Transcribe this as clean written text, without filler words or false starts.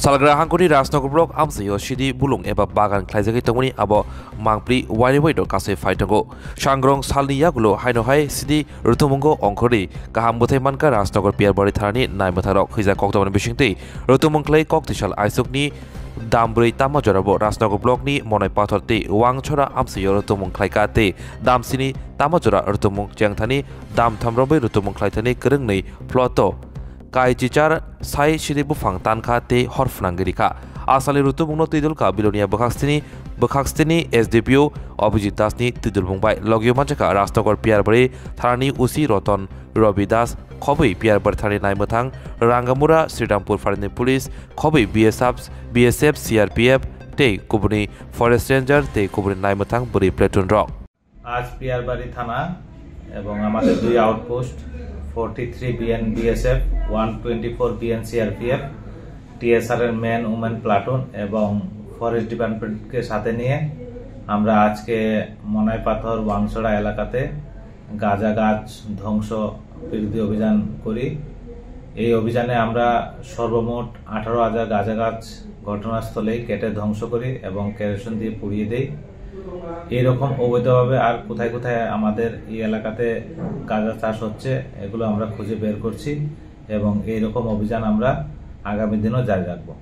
Salgra Hankuri Rasnogor Block Amsio Shidi Bulung Eba Bagan Klaizaki Tomuni Abo Mangpri Waiwaido Kase Fightango Shangrong Salni Yagulo Haino Hai Sidi Rutumungo Onkori Kahambote Manka Rasnogor Pierbari Tharani Naimatarok Hiza Koktaman Bishingti Rutumunglai Koktishal Aisukni Dambri Tamajorabo Rasnogor Block ni Monai Pathorti Wangchora Amsio Rutumung Klaikate Damsini Tamajora Rutumung Jangthani Dam Thamrobe Rutumung Klaitani Kerengni Ploto Kai Chichar Sai Shidi Bufang Tanka Te Horfnangirika Asali Rutumungno Tidulka Bilonia Bukhakstini SDPO Abhijit Dasni Tidul Mumbai Logio Manchaka Rasnogor Pierbari Tharani Usi Roton Robi Das Khobui Pierbari Thani Naimotang Rangamura Sridampur Farini Police Khobui BSF CRPF Te Kubuni Forest Ranger Te Kubuni Naimotang Buri Platoon Rock आज पियारबाड़ी थाना एवं हमारे दुई outpost 43 BN BSF 124 BN CRPF TSR এর main women platoon এবং forest ডিপার্টমেন্টকে সাথে নিয়ে আমরা আজকে মনাই পাথর ওয়াংছড়া এলাকাতে গাঁজা গাছ ধ্বংস বিরোধী অভিযান করি। এই অভিযানে আমরা সর্বমোট 18,000 গাঁজা গাছ ঘটনাস্থলেই কেটে ধ্বংস করি এবং কেরোসিন দিয়ে পুড়িয়ে দেই। এইরকম অবৈধভাবে আর কোথায় কোথায় আমাদের এই এলাকাতে গাঁজা চাষ হচ্ছে এগুলো আমরা খুঁজে বের করছি এবং এইরকম অভিযান আমরা আগামী দিনও জারি রাখবো।